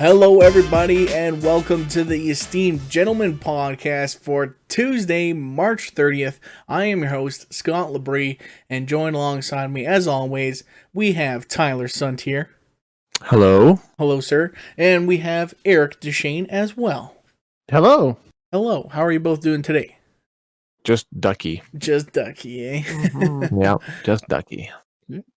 Hello, everybody, and welcome to the Esteemed Gentleman podcast for Tuesday, March 30th. I am your host, Scott Labrie, and joined alongside me, as always, we have Tyler Sunt here. Hello. Hello, sir. And we have Eric Deshane as well. Hello. Hello. How are you both doing today? Just Ducky. Just Ducky, eh? Mm-hmm. Yeah, just Ducky.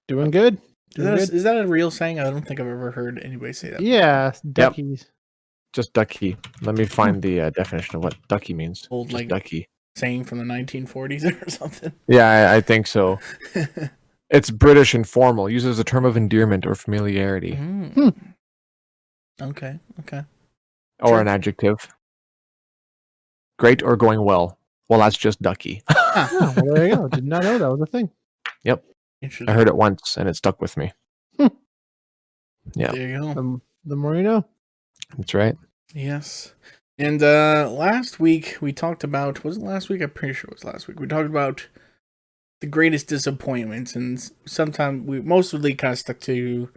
Doing good. Is that a real saying? I don't think I've ever heard anybody say that. Yeah, Duckies. Just Ducky. Let me find the definition of what Ducky means. Old, just like, Ducky. Saying from the 1940s or something. Yeah, I think so. It's British and formal. Uses a term of endearment or familiarity. Okay. Or Sure. an adjective. Great or going well. Well, that's just Ducky. Oh, well, there you go. Did not know that was a thing. Yep. Interesting. I heard it once and it stuck with me. Yeah. There you go. The more you know. That's right. Yes. And last week we talked about, was it last week? I'm pretty sure it was last week. We talked about the greatest disappointments, and sometimes we mostly kind of stuck to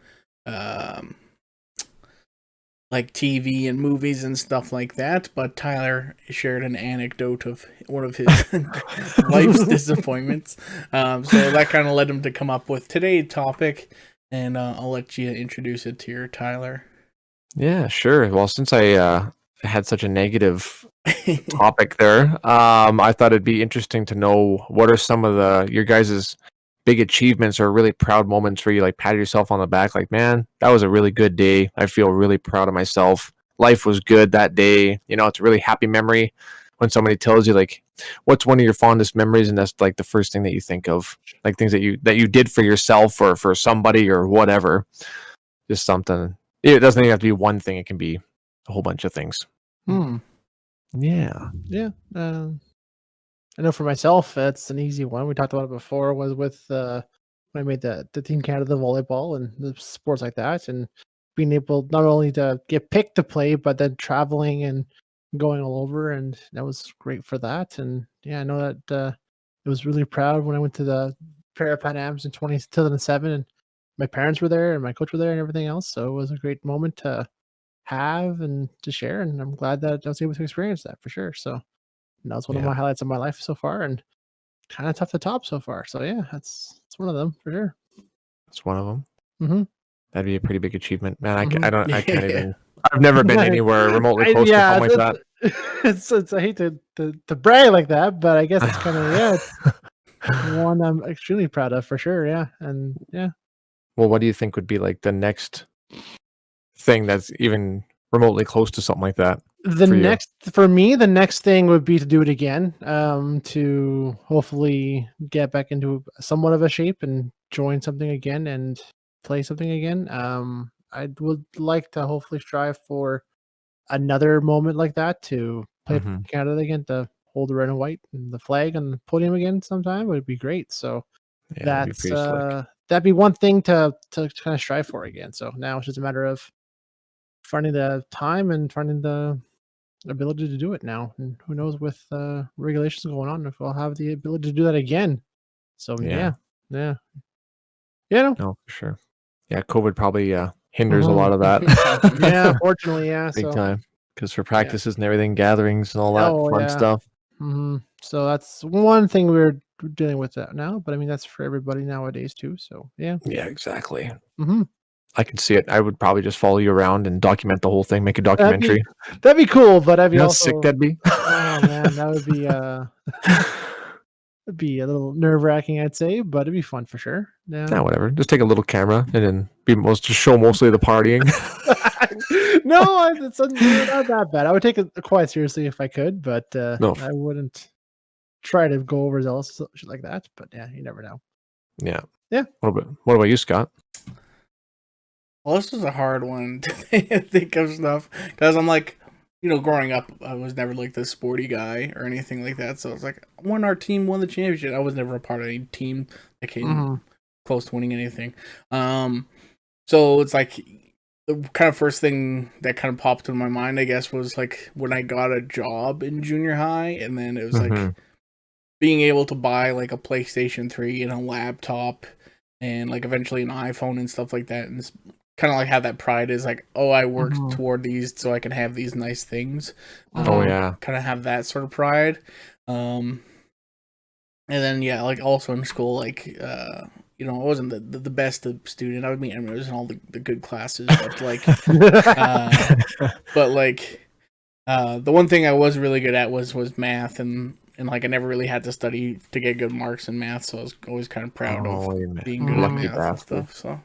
like TV and movies and stuff like that, but Tyler shared an anecdote of one of his life's disappointments. So that kind of led him to come up with today's topic, and I'll let you introduce it to your Tyler. Yeah, sure. Well, since I had such a negative topic there, I thought it'd be interesting to know what are some of your guys' big achievements or really proud moments where you like pat yourself on the back, like, man, that was a really good day. I feel really proud of myself. Life was good that day. You know, it's a really happy memory when somebody tells you, like, what's one of your fondest memories, and that's like the first thing that you think of, like things that you did for yourself or for somebody or whatever. Just something. It doesn't even have to be one thing. It can be a whole bunch of things. Yeah. Yeah. I know for myself, it's an easy one. We talked about it before. Was with when I made the Team Canada volleyball and the sports like that, and being able not only to get picked to play, but then traveling and going all over, and that was great for that. And yeah, I know that it was really proud when I went to the Para Pan Ams in 2007, and my parents were there and my coach were there and everything else. So it was a great moment to have and to share, and I'm glad that I was able to experience that for sure. So that was one of my highlights of my life so far, and kind of tough to top so far. So yeah, that's one of them for sure. That's one of them. Mm-hmm. That'd be a pretty big achievement, man. I Mhm. can't even. I've never been anywhere remotely close to something like that. It's I hate to brag like that, but I guess it's kind of it's one I'm extremely proud of for sure. Yeah, and yeah. Well, what do you think would be like the next thing that's even remotely close to something like that? For me, the next thing would be to do it again. To hopefully get back into somewhat of a shape and join something again and play something again. I would like to hopefully strive for another moment like that to play for Canada again, to hold the red and white and the flag on the podium again sometime would be great. So That'd be pretty slick. that'd be one thing to kind of strive for again. So now it's just a matter of finding the time and finding the ability to do it now. And who knows, with regulations going on, if we'll have the ability to do that again. So yeah. No, for sure. Yeah, COVID probably hinders a lot of that. Yeah, fortunately, yeah, big so time. Because for practices and everything, gatherings and all that fun stuff. So that's one thing we're dealing with that now, but I mean that's for everybody nowadays too. So yeah, exactly. I can see it. I would probably just follow you around and document the whole thing, make a that'd documentary. be cool, but I'd be also sick that'd be. Oh man, that would be it'd be a little nerve-wracking, I'd say, but it'd be fun for sure. Yeah, whatever. Just take a little camera and then just show mostly the partying. No, it's not that bad. I would take it quite seriously if I could, but No. I wouldn't try to go overzealous shit like that. But yeah, you never know. Yeah. Yeah. What about you, Scott? Well, this is a hard one to think of stuff, because I'm like, growing up, I was never like the sporty guy or anything like that. So it's like, when our team won the championship, I was never a part of any team that came close to winning anything. So it's like the kind of first thing that kind of popped in my mind, I guess, was like when I got a job in junior high, and then it was like being able to buy like a PlayStation 3 and a laptop and like eventually an iPhone and stuff like that, and kind of like have that pride is like, oh, I worked Mhm. toward these so I can have these nice things. Oh yeah. Kind of have that sort of pride. And then yeah, like also in school, like you know, I wasn't the best student. I mean, I was in all the good classes, but like, but like, the one thing I was really good at was math, and like I never really had to study to get good marks in math, so I was always kind of proud of Oh, you being good at lucky math and bastard. stuff. So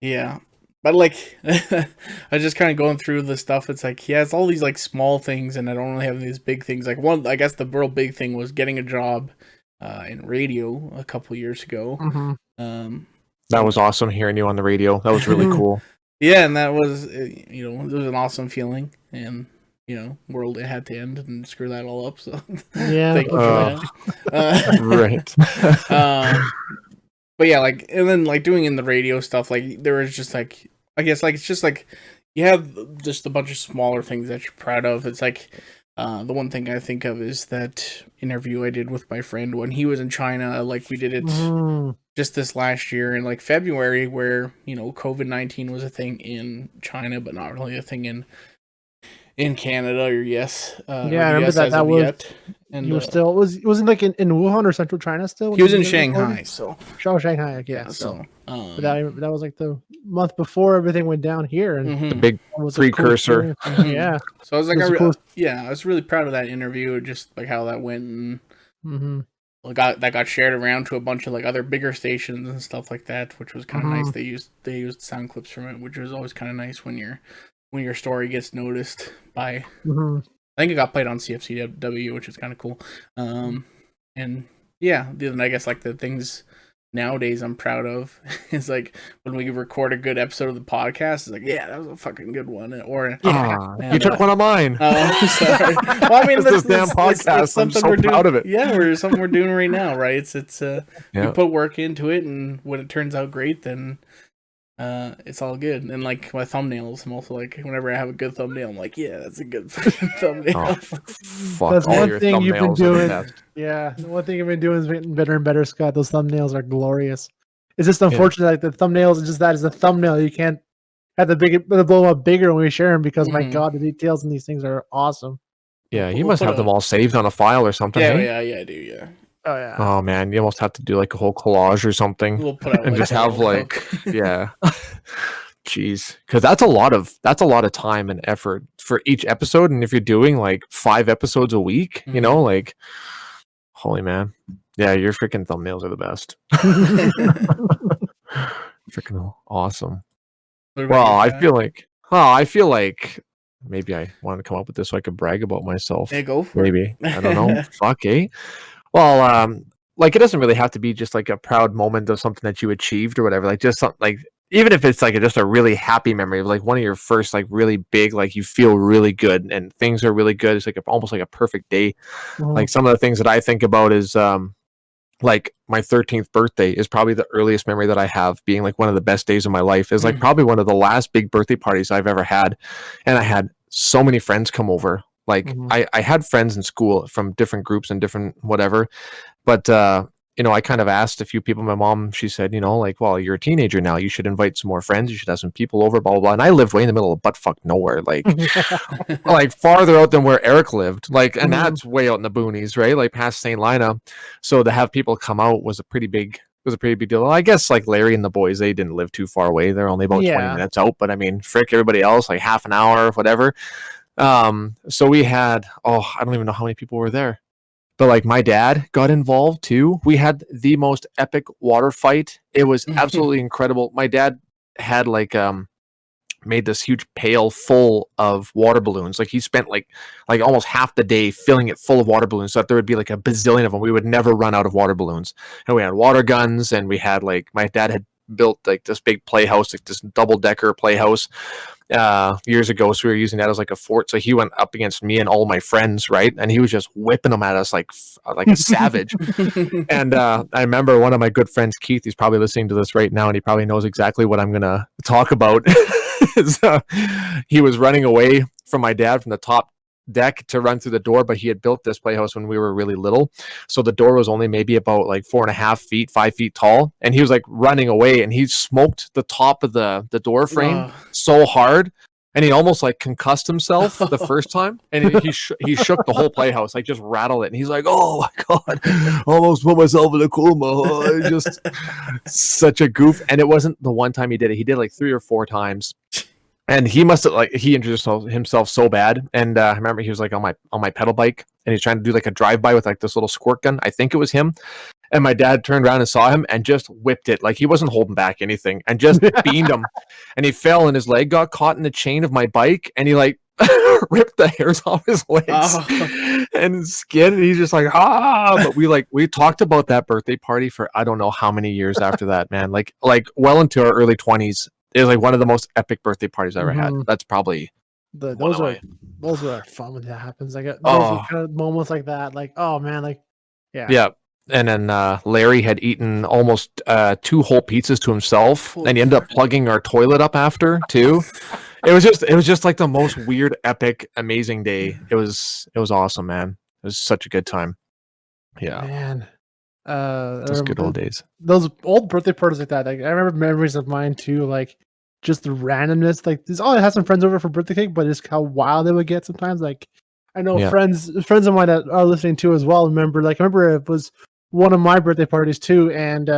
yeah, but like, I was just kind of going through the stuff. It's like, yeah, it's all these like small things, and I don't really have these big things. Like one, I guess the real big thing was getting a job in radio a couple years ago. Mhm. That was awesome hearing you on the radio. That was really cool. Yeah, and that was you know, it was an awesome feeling, and you know, world it had to end and screw that all up. So Yeah. thank you for that. Right. But yeah, like, and then like doing in the radio stuff, like there was just like, I guess like it's just like you have just a bunch of smaller things that you're proud of. It's like the one thing I think of is that interview I did with my friend when he was in China. Like we did it Mhm. just this last year in like February, where you know COVID-19 was a thing in China, but not really a thing in Canada or yes, Yeah, I or remember US that. as That of was yet. And you were still was it like in Wuhan or Central China still? when he was you in did the recording? Shanghai, so Oh, Shanghai. Yeah. yeah, So, so but that was like the month before everything went down here, and The mhm. big that was a cool precursor. experience. And yeah. So I was like, It was cool. yeah, I was really proud of that interview, just like how that went, and Mm-hmm. got shared around to a bunch of like other bigger stations and stuff like that, which was kind of nice. They used sound clips from it, which was always kind of nice when your story gets noticed by. Mm-hmm. I think it got played on CFCW, which is kind of cool. And yeah, then I guess like the things nowadays I'm proud of is like when we record a good episode of the podcast, it's like, yeah, that was a fucking good one. Or Ah, and, you took one of mine. oh, sorry. Well, I mean, It's this damn podcast. it's I'm something so we're doing. proud of it. Yeah, we're something we're doing right now, right? It's we Yeah. put work into it, and when it turns out great, then it's all good. And like my thumbnails, I'm also like, whenever I have a good thumbnail, I'm like, yeah, that's a good fucking thumbnail. Oh, fuck That's all one your thing you've been thumbnails are the doing. best. Yeah, the one thing you've been doing is getting better and better, Scott. Those thumbnails are glorious. It's just unfortunate, like the thumbnails, it's just that is a thumbnail. You can't have the blow them up bigger when we share them because my Mhm. God, the details in these things are awesome. Yeah, you We'll must put have them all saved on a file or something. Yeah, hey? yeah, I do. Yeah, Oh yeah. Oh man, you almost have to do like a whole collage or something, we'll put out and like, just a have little like, hook. yeah, jeez, because that's a lot of time and effort for each episode. And if you're doing like 5 episodes a week, you know, like, holy man, yeah, your freaking thumbnails are the best. Freaking awesome. What about Well, you, I Pat? feel like maybe I wanted to come up with this so I could brag about myself. Yeah, go for Maybe. it. I don't know. Fuck, eh? Well, like it doesn't really have to be just like a proud moment of something that you achieved or whatever. Like just something like even if it's like just a really happy memory of like one of your first like really big, like you feel really good and things are really good. It's like almost like a perfect day. Mhm. Like some of the things that I think about is like my 13th birthday is probably the earliest memory that I have being like one of the best days of my life is like probably one of the last big birthday parties I've ever had. And I had so many friends come over. Like Mhm. I had friends in school from different groups and different whatever. But you know, I kind of asked a few people. My mom, she said, you know, like, well, you're a teenager now. You should invite some more friends. You should have some people over, blah blah blah. And I lived way in the middle of buttfuck nowhere, like farther out than where Eric lived. Like, and that's way out in the boonies, right? Like past St. Lina. So to have people come out was a pretty big deal. I guess like Larry and the boys, they didn't live too far away. They're only about 20 Yeah. minutes out. But I mean, frick, everybody else, like half an hour, whatever. So we had, I don't even know how many people were there. But like my dad got involved too. We had the most epic water fight. It was absolutely incredible. My dad had like made this huge pail full of water balloons. Like he spent like almost half the day filling it full of water balloons so that there would be like a bazillion of them. We would never run out of water balloons. And we had water guns and we had like my dad had built like this big playhouse, like this double-decker playhouse years ago, so we were using that as like a fort. So he went up against me and all my friends, right, and he was just whipping them at us like a savage. And I remember one of my good friends, Keith, he's probably listening to this right now and he probably knows exactly what I'm gonna talk about. Is, he was running away from my dad from the top deck to run through the door, but he had built this playhouse when we were really little. So the door was only maybe about like 4.5 feet, 5 feet tall. And he was like running away and he smoked the top of the door frame so hard. And he almost like concussed himself the first time. And he shook the whole playhouse, like just rattled it. And he's like, oh my God, almost put myself in a coma. Just such a goof. And it wasn't the one time he did it. He did it like 3 or 4 times. And he must have he injured himself so bad. And I remember he was like on my pedal bike and he's trying to do like a drive-by with like this little squirt gun. I think it was him. And my dad turned around and saw him and just whipped it. Like he wasn't holding back anything and just beamed him. And he fell and his leg got caught in the chain of my bike and he like ripped the hairs off his legs and his skin. And he's just like, but we talked about that birthday party for I don't know how many years after that, man. Like well into our early 20s. It was like one of the most epic birthday parties I ever had. That's probably those are fun when that happens. Like those kind of moments like that. Like, oh man, like yeah. And then Larry had eaten almost 2 whole pizzas to himself, and he ended up plugging our toilet up after too. It was just like the most weird, epic, amazing day. It was awesome, man. It was such a good time. Yeah, man. Those good old days. Those old birthday parties like that. Like I remember memories of mine too. Like just the randomness. Like this. I had some friends over for birthday cake, but just how wild they would get sometimes. Like I know friends of mine that are listening to as well. I remember it was one of my birthday parties too, and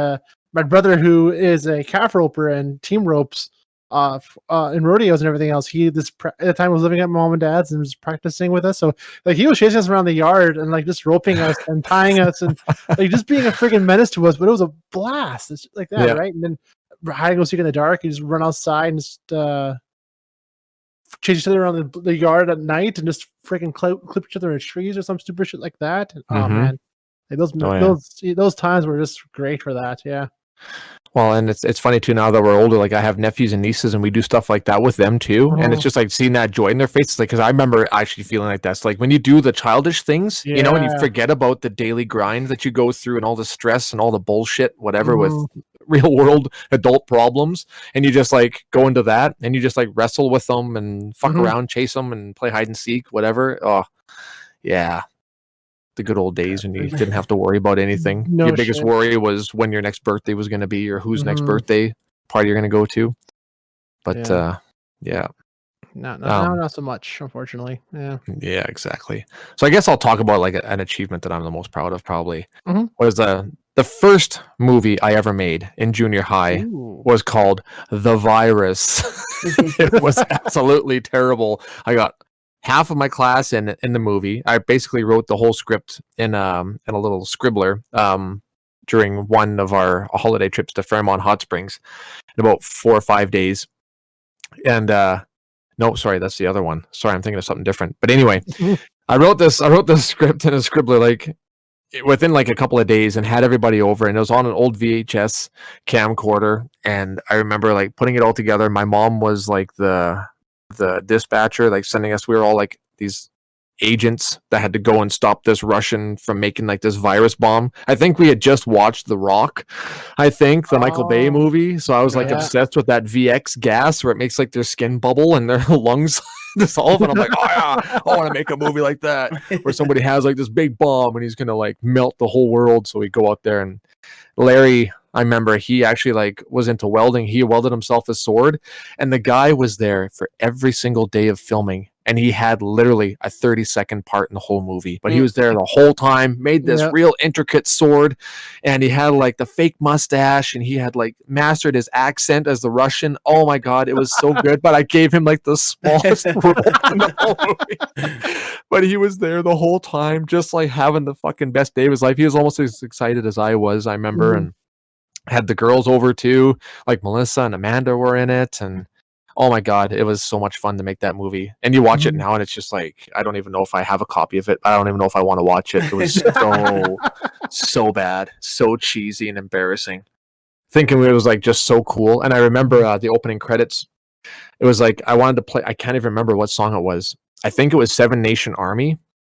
my brother, who is a calf roper and team ropes in rodeos and everything else, at the time was living at mom and dad's and was practicing with us. So like he was chasing us around the yard and like just roping us and tying us and like just being a freaking menace to us. But it was a blast. It's like that, right? And then hide and go seek in the dark. You just run outside and just chase each other around the yard at night and just freaking clip each other in trees or some stupid shit like that. And, oh man. Like those times were just great for that, yeah. Well, and it's funny too now that we're older. Like I have nephews and nieces, and we do stuff like that with them too. And it's just like seeing that joy in their faces. Like because I remember actually feeling like that's like when you do the childish things, you know, and you forget about the daily grind that you go through and all the stress and all the bullshit, whatever, with real world adult problems, and you just like go into that and you just like wrestle with them and fuck around, chase them, and play hide and seek, whatever. Oh, yeah. The good old days when you didn't have to worry about anything. Your biggest worry was when your next birthday was going to be or whose next birthday party you're going to go to. But not so much, unfortunately. Yeah, exactly. So I guess I'll talk about like an achievement that I'm the most proud of probably. Was the first movie I ever made in junior high was called The Virus. It was absolutely terrible. I got half of my class in the movie. I basically wrote the whole script in a little scribbler during one of our holiday trips to Fairmont Hot Springs in about 4 or 5 days. And no, sorry, that's the other one. Sorry, I'm thinking of something different. But anyway, I wrote this script in a scribbler like within like a couple of days and had everybody over, and it was on an old VHS camcorder. And I remember like putting it all together. My mom was like the dispatcher, like sending us, we were all like these agents that had to go and stop this Russian from making like this virus bomb. I think we had just watched The Rock, the Michael Bay movie. So I was like obsessed with that VX gas where it makes like their skin bubble and their lungs dissolve. And I'm like, oh yeah, I want to make a movie like that where somebody has like this big bomb and he's going to like melt the whole world. So we go out there, and Larry, I remember he actually like was into welding. He welded himself a sword, and the guy was there for every single day of filming. And he had literally a 30-second part in the whole movie, but he was there the whole time, made this real intricate sword, and he had like the fake mustache, and he had like mastered his accent as the Russian. Oh my God, it was so good. But I gave him like the smallest role in the whole movie. But he was there the whole time, just like having the fucking best day of his life. He was almost as excited as I was, I remember. And had the girls over too, like Melissa and Amanda were in it, and oh my God, it was so much fun to make that movie. And you watch it now and it's just like, I don't even know if I have a copy of it. I don't even know if I want to watch it. It was so bad, so cheesy and embarrassing. Thinking it was like just so cool. And I remember the opening credits. It was like, I wanted to play, I can't even remember what song it was. I think it was Seven Nation Army.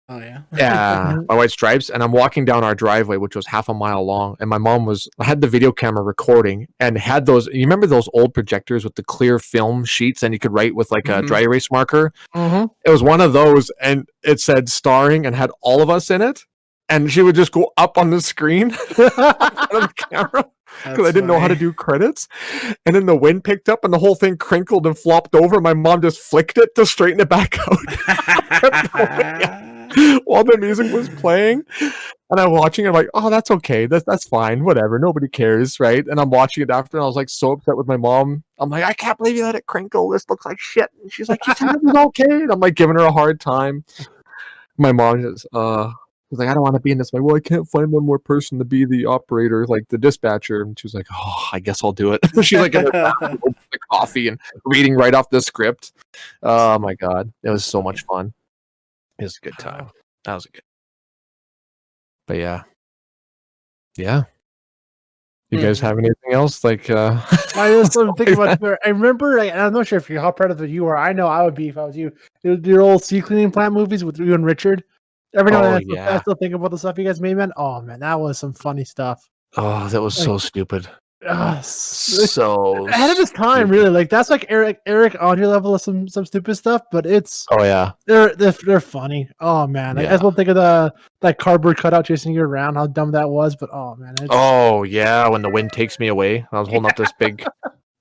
Oh yeah. Yeah, my white stripes, and I'm walking down our driveway, which was half a mile long, and my mom had the video camera recording and had those. You remember those old projectors with the clear film sheets, and you could write with like a dry erase marker. Mm-hmm. It was one of those, and it said starring and had all of us in it. And she would just go up on the screen on the camera because I didn't know how to do credits. And then the wind picked up and the whole thing crinkled and flopped over. My mom just flicked it to straighten it back out while the music was playing. And I'm watching it, I'm like, oh, that's okay. That's fine. Whatever. Nobody cares, right? And I'm watching it after, and I was like so upset with my mom. I'm like, I can't believe you let it crinkle. This looks like shit. And she's like, you said it was okay. And I'm like giving her a hard time. My mom just, she's like, I don't want to be in this. I'm like, well, I can't find one more person to be the operator, like the dispatcher. And she was like, oh, I guess I'll do it. She's like in her bathroom with the coffee and reading right off the script. Oh my God. It was so much fun. It was a good time. That was a good. But yeah. Yeah. You guys have anything else? Like, I was thinking about. I remember. I'm not sure how proud of you are. I know I would be if I was you. Your old sea cleaning plant movies with you and Richard. Every now and then, I still think about the stuff you guys made, man. Oh man, that was some funny stuff. Oh, that was so stupid. So ahead of his time, really. Like that's like Eric Andre level of some stupid stuff, but it's they're funny. Oh man, I still think of that cardboard cutout chasing you around. How dumb that was, but oh man. Oh yeah, when the wind takes me away, I was holding up this big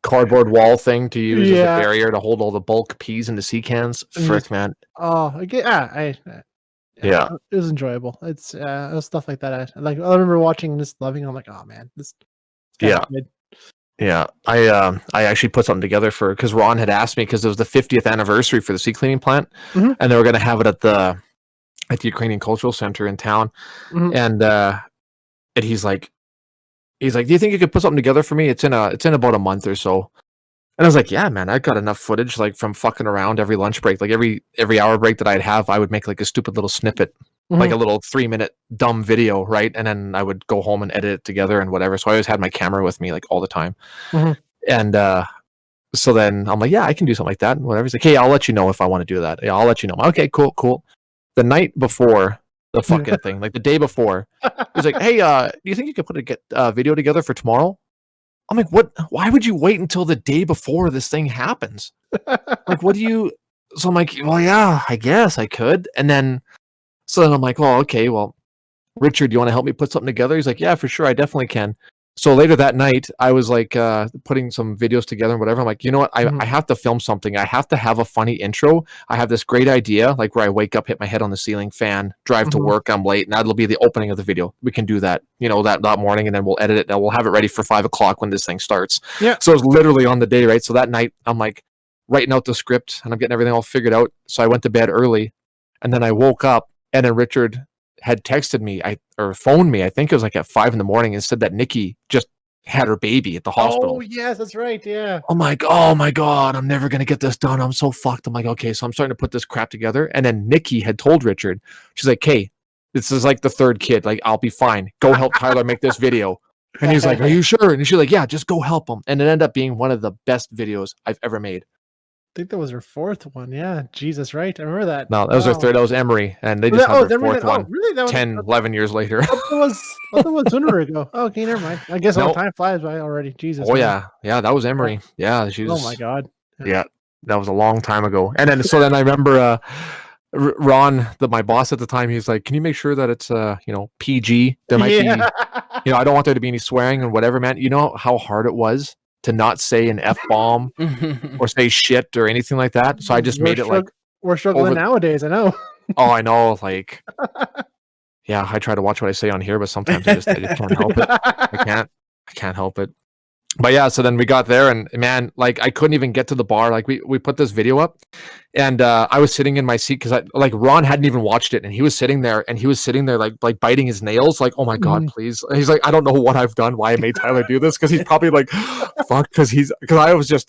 cardboard wall thing to use as a barrier to hold all the bulk peas into sea cans. Frick, man. Oh, yeah, it was enjoyable. It's it was stuff like that. I remember watching and just loving. I'm like, oh man, this. Good. Yeah. I actually put something together because Ron had asked me because it was the 50th anniversary for the sea cleaning plant, and they were going to have it at the Ukrainian Cultural Center in town, and he's like, do you think you could put something together for me? It's in about a month or so. And I was like, yeah, man, I got enough footage like from fucking around every lunch break, like every hour break that I'd have, I would make like a stupid little snippet, like a little 3-minute dumb video, right? And then I would go home and edit it together and whatever. So I always had my camera with me like all the time. And so then I'm like, yeah, I can do something like that and whatever. He's like, hey, I'll let you know if I want to do that. Yeah, I'll let you know. I'm like, okay, cool. The night before the fucking thing, like the day before, he's like, hey, do you think you could put a video together for tomorrow? I'm like, what? Why would you wait until the day before this thing happens? Like, what do you? So I'm like, well, yeah, I guess I could. And then, so then I'm like, well, okay, well, Richard, do you want to help me put something together? He's like, yeah, for sure, I definitely can. So later that night, I was like putting some videos together and whatever. I'm like, you know what? I have to film something. I have to have a funny intro. I have this great idea, like where I wake up, hit my head on the ceiling fan, drive to work, I'm late, and that'll be the opening of the video. We can do that, that morning, and then we'll edit it, and we'll have it ready for 5 o'clock when this thing starts. Yeah. So it was literally on the day, right? So that night, I'm like writing out the script, and I'm getting everything all figured out. So I went to bed early, and then I woke up, and then Richard had texted me or phoned me, I think it was like at 5 a.m, and said that Nikki just had her baby at the hospital. Oh yes, that's right. Yeah. I'm like, oh my God, I'm never gonna get this done. I'm so fucked. I'm like, okay, so I'm starting to put this crap together. And then Nikki had told Richard, she's like, hey, this is like the third kid. Like, I'll be fine. Go help Tyler make this video. And he's like, are you sure? And she's like, yeah, just go help him. And it ended up being one of the best videos I've ever made. I think that was her fourth one. Yeah, Jesus, right? I remember that. No, that was her third. That was Emery, and they just had their fourth one. Really? That was 10, 11 years later. That was sooner ago. Oh, okay, never mind. I guess all time flies by already. Jesus. Oh man. Yeah, that was Emery. Yeah, she was. Oh my God. Yeah, that was a long time ago. And then so then I remember Ron, my boss at the time, he's like, "Can you make sure that it's PG? There might be, I don't want there to be any swearing and whatever, man. You know how hard it was to not say an F-bomb or say shit or anything like that. So I just made it like we're struggling nowadays. I know. Oh, I know. Like, yeah, I try to watch what I say on here, but sometimes I just can't help it. I can't help it. But yeah, so then we got there, and man, like I couldn't even get to the bar. Like we put this video up, and I was sitting in my seat because Ron hadn't even watched it, and he was sitting there like biting his nails, like, oh my God, please. He's like, I don't know what I've done, why I made Tyler do this, because he's probably like, fuck, because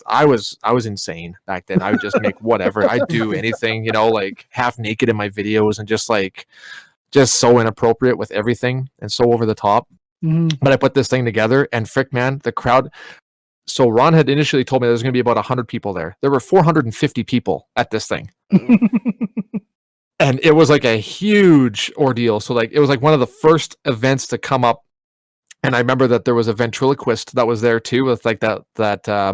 I was insane back then. I would just make whatever, I'd do anything, like half naked in my videos and just so inappropriate with everything and so over the top. But I put this thing together, and frick, man, the crowd. So Ron had initially told me there was going to be about 100 people there. There were 450 people at this thing. And it was like a huge ordeal. So like it was like one of the first events to come up. And I remember that there was a ventriloquist that was there too, with like that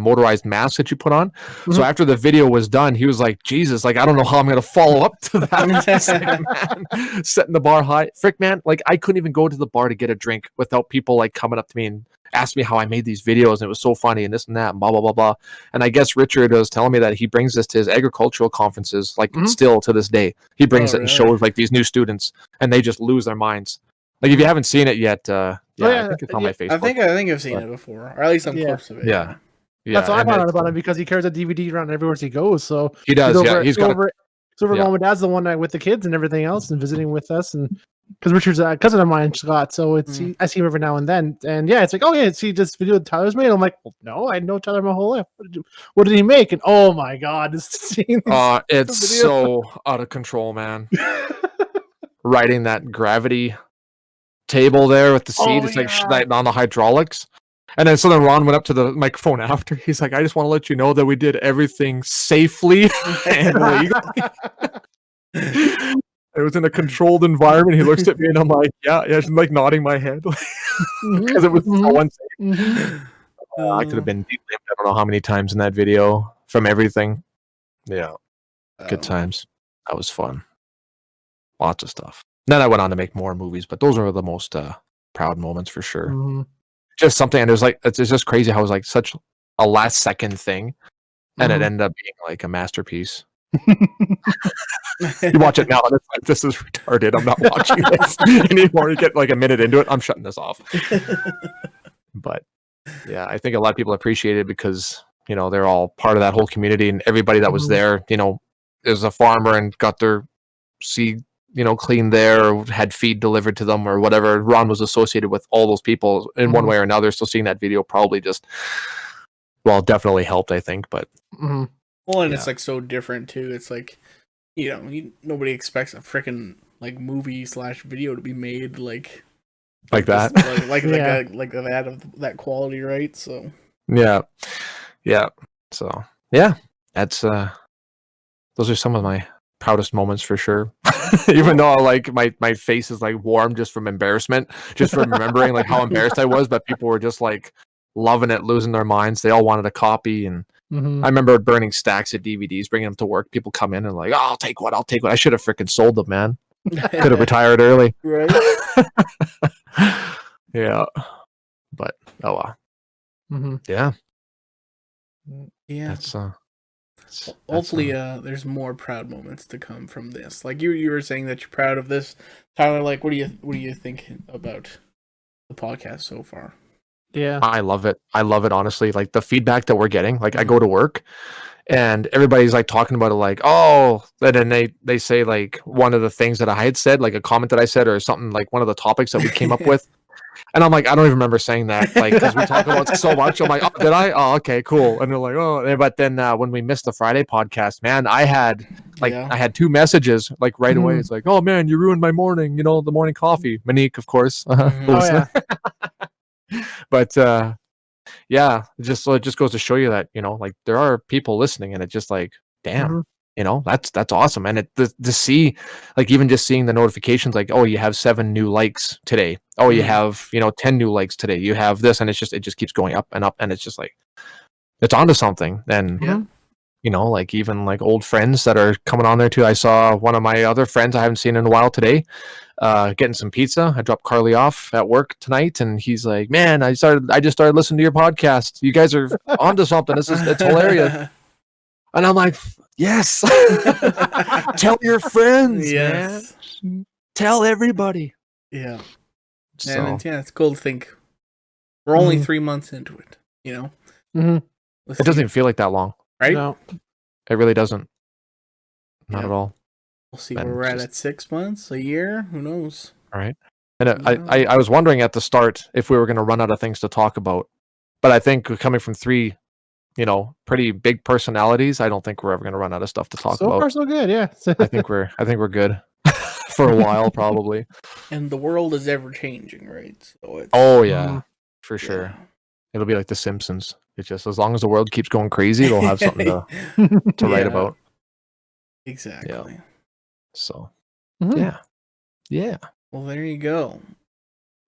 motorized mask that you put on. So Mhm. after the video was done, he was like, "Jesus, like I don't know how I'm gonna follow up to that." It's like, man, setting the bar high. Frick, man, like I couldn't even go to the bar to get a drink without people like coming up to me and asking me how I made these videos, and it was so funny and this and that and blah blah blah blah. And I guess Richard was telling me that he brings this to his agricultural conferences, like Mhm. still to this day. He brings Oh, it and really? shows like these new students, and they just lose their minds. Like if you haven't seen it yet, yeah, I think it's on my Facebook. I think I've seen it before, or at least some Yeah. clips of it. Yeah. That's Yeah, how I and found out it's, about him, because he carries a DVD around everywhere he goes. So he does. Yeah, over, he's got. he's over yeah. Mom and Dad's the one night with the kids and everything else, and visiting with us. And because Richard's a cousin of mine, Scott, so it's I see him every now and then. And yeah, it's like, oh yeah, see this video that Tyler's made. I'm like, well, no, I know Tyler my whole life. What did he make? And oh my god, just seeing these It's videos. so out of control, man. Riding that gravity table there with the seat, Oh, it's like yeah. like on the hydraulics. And then so then Ron went up to the microphone after. He's like, "I just want to let you know that we did everything safely and legally." It was in a controlled environment. He looks at me and I'm like, yeah, just like nodding my head because it was so unsafe. I could have been de-limbed I don't know how many times in that video from everything. Yeah, good times. That was fun. Lots of stuff. Then I went on to make more movies, but those are the most proud moments for sure. Mhm. Just something, and it was like it's just crazy how it was like such a last second thing, and it ended up being like a masterpiece. You watch it now, and it's like, this is retarded. I'm not watching this anymore. You get like a minute into it, I'm shutting this off. But yeah, I think a lot of people appreciate it because they're all part of that whole community, and everybody that was there, is a farmer and got their seed, cleaned there, or had feed delivered to them, or whatever. Ron was associated with all those people in one way or another. So seeing that video probably just, definitely helped, I think. But well, and it's like so different too. It's like, nobody expects a freaking like movie / video to be made like that, like that of that quality, right? So yeah. So yeah, that's those are some of my proudest moments for sure. Even though like my face is like warm just from embarrassment, just from remembering like how embarrassed I was, but people were just like loving it, losing their minds. They all wanted a copy, and I remember burning stacks of DVDs, bringing them to work. People come in and like, oh, I'll take one. I should have freaking sold them, man. Could have retired early. Right. Yeah. But oh well. Yeah. That's hopefully there's more proud moments to come from this. Like you were saying that you're proud of this, Tyler. Like what do you think about the podcast so far? Yeah, I love it. Honestly. Like the feedback that we're getting. Like I go to work and everybody's like talking about it, like, oh, and then they say like one of the things that I had said, like a comment that I said, or something, like one of the topics that we came up with. And I'm like, I don't even remember saying that, like, because we talk about so much. I'm like, oh, did I? Oh, okay, cool. And they're like, oh, but then when we missed the Friday podcast, man, I had I had 2 messages like right away. It's like, oh man, you ruined my morning. The morning coffee. Monique, of course. Oh yeah. But yeah, it just goes to show you that like there are people listening, and it's just like, damn. That's awesome. And to see, like, even just seeing the notifications, like, oh, you have 7 new likes today. Oh, you have 10 new likes today. You have this, and it just keeps going up and up, and it's just like it's onto something. And like even like old friends that are coming on there too. I saw one of my other friends I haven't seen in a while today, getting some pizza. I dropped Carly off at work tonight, and he's like, "Man, I just started listening to your podcast. You guys are onto something. It's hilarious." And I'm like, yes. Tell your friends, man. Tell everybody. Yeah. So. And it's cool to think we're only 3 months into it, It doesn't even feel like that long. Right? No. It really doesn't. Not at all. We'll see where we're at 6 months, a year, who knows? All right. And I was wondering at the start if we were going to run out of things to talk about. But I think coming from 3 pretty big personalities, I don't think we're ever going to run out of stuff to talk about. So far, so good, yeah. I think we're good for a while, probably. And the world is ever changing, right? So it's, for sure. It'll be like The Simpsons. It's just as long as the world keeps going crazy, they'll have something to write about. Exactly. So Mhm. yeah. Well, there you go.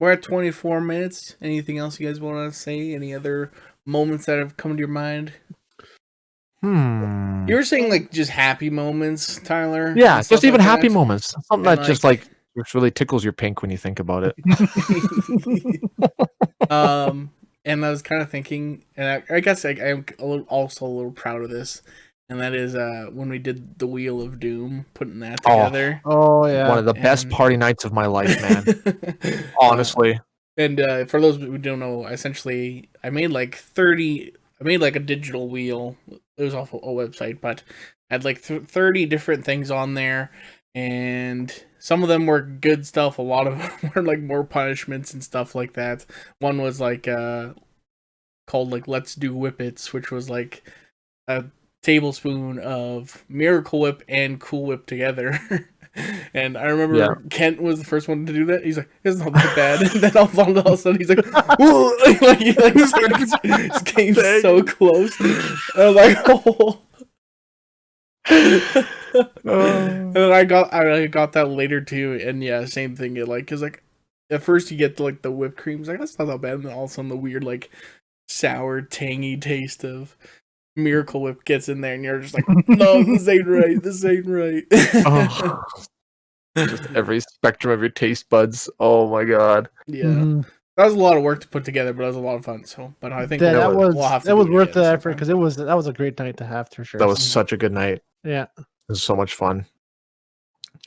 We're at 24 minutes. Anything else you guys want to say? Any other moments that have come to your mind? You were saying like just happy moments, Tyler. Yeah, and stuff just even like happy that. moments. Something And that just like which really tickles your pink when you think about it. And I was kind of thinking, and I guess I'm also a little proud of this, and that is when we did the Wheel of Doom, putting that together. Oh yeah. One of the best party nights of my life, man. Honestly. And for those who don't know, essentially, I made like a digital wheel. It was off a website, but I had like 30 different things on there, and some of them were good stuff. A lot of them were like more punishments and stuff like that. One was like called like Let's Do Whippets, which was like a tablespoon of Miracle Whip and Cool Whip together. And I remember Kent was the first one to do that. He's like, "It's not that bad." And then all of a sudden, he's like, "Whoa!" This game's so close. And I was like, "Oh." And then I got that later too, and yeah, same thing. Cause like at first you get like the whipped cream, it's like that's not that bad, and then all of a sudden the weird like sour, tangy taste of Miracle Whip gets in there, and you're just like, "No, this ain't right. This ain't right." Just every spectrum of your taste buds. Oh my god. Yeah, that was a lot of work to put together, but it was a lot of fun. So, but I think that was worth the effort sometime. because that was a great night to have for sure. That was such a good night. Yeah, it was so much fun.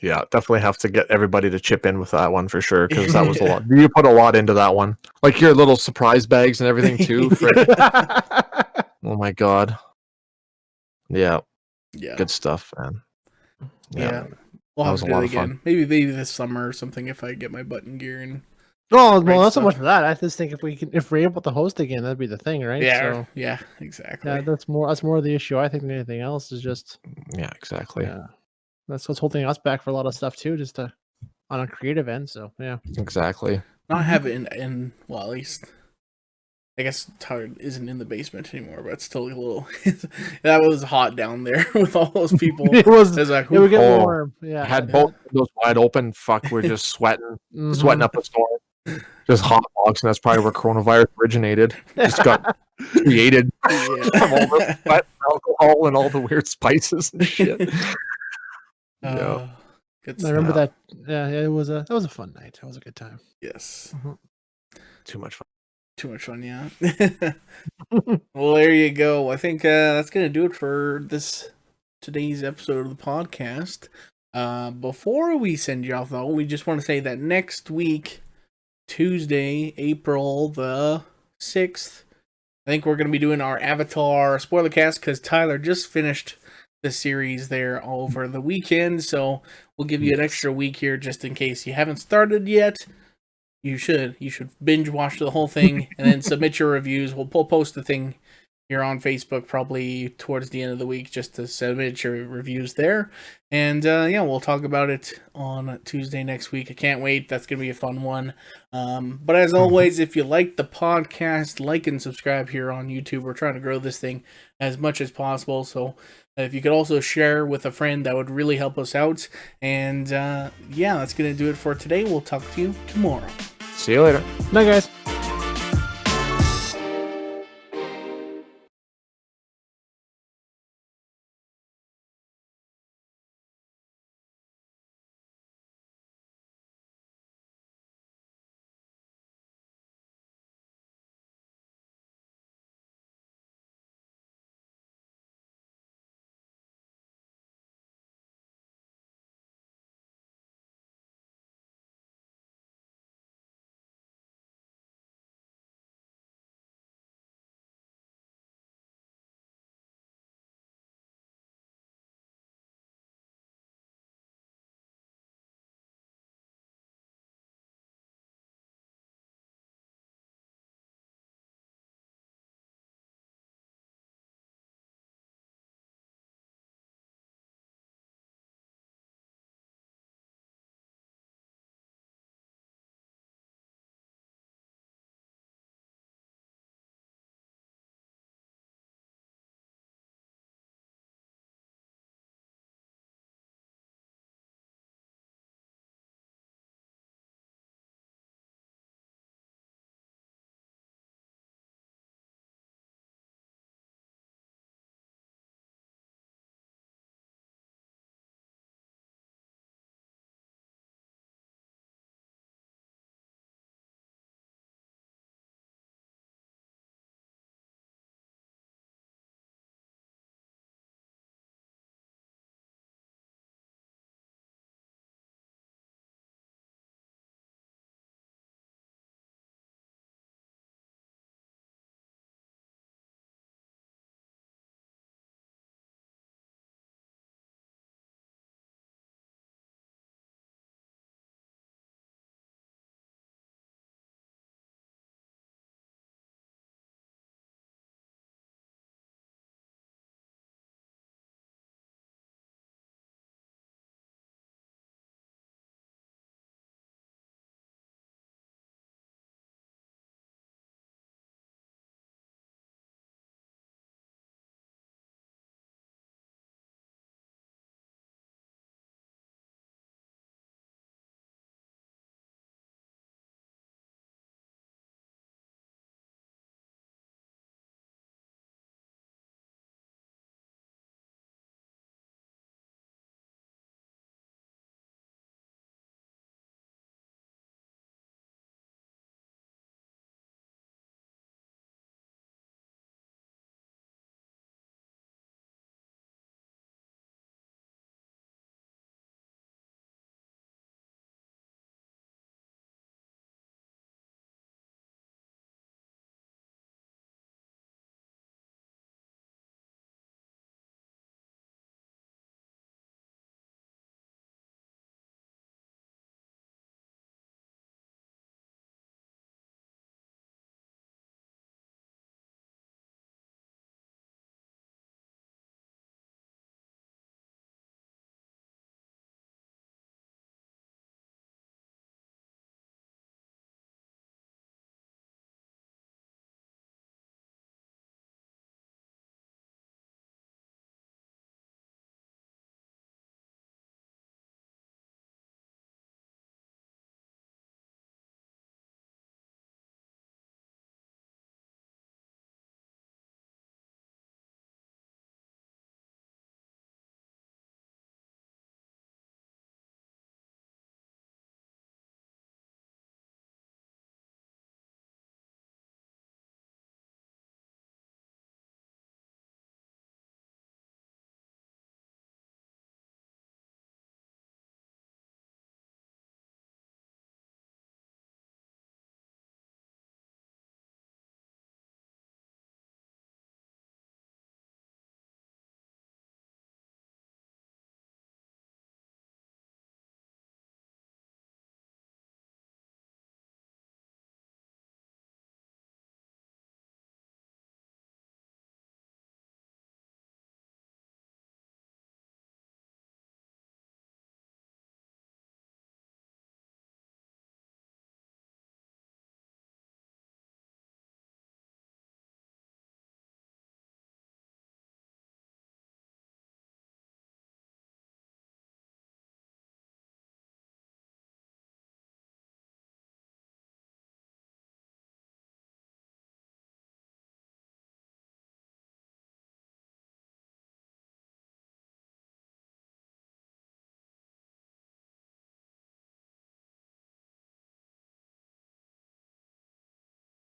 Yeah, definitely have to get everybody to chip in with that one for sure because that was a lot. You put a lot into that one, like your little surprise bags and everything too. Oh my god. Yeah. Good stuff, man. Yeah. We'll have to do it again. Maybe this summer or something if I get my button gear and. Oh well, not so much for that. I just think if we're able to host again, that'd be the thing, right? Yeah. So, yeah. Exactly. Yeah, that's more of the issue. I think than anything else is just. Yeah. Exactly. Yeah. That's what's holding us back for a lot of stuff too, just on a creative end. So yeah. Exactly. Not have it in well, at least. I guess Tyler isn't in the basement anymore, but it's still a little. That was hot down there with all those people. It was like, it would get warm. Yeah, I had both those wide open. Fuck, we're just sweating, sweating up a storm. Just hot dogs, and that's probably where coronavirus originated. Just got created from all the sweat, and alcohol, and all the weird spices and shit. Yeah. I remember that. Yeah, it was a fun night. It was a good time. Yes. Too much fun. Too much fun, yeah. Well, there you go. I think that's gonna do it for today's episode of the podcast. Before we send you off, though, we just want to say that next week, Tuesday, April the 6th, I think we're gonna be doing our Avatar spoiler cast because Tyler just finished the series there over the weekend, so we'll give you an extra week here just in case you haven't started yet. You should binge watch the whole thing and then submit your reviews. We'll post the thing here on Facebook probably towards the end of the week just to submit your reviews there. And we'll talk about it on Tuesday next week. I can't wait. That's going to be a fun one. But as always, if you like the podcast, like and subscribe here on YouTube. We're trying to grow this thing as much as possible. So if you could also share with a friend, that would really help us out. And that's going to do it for today. We'll talk to you tomorrow. See you later. Bye, guys.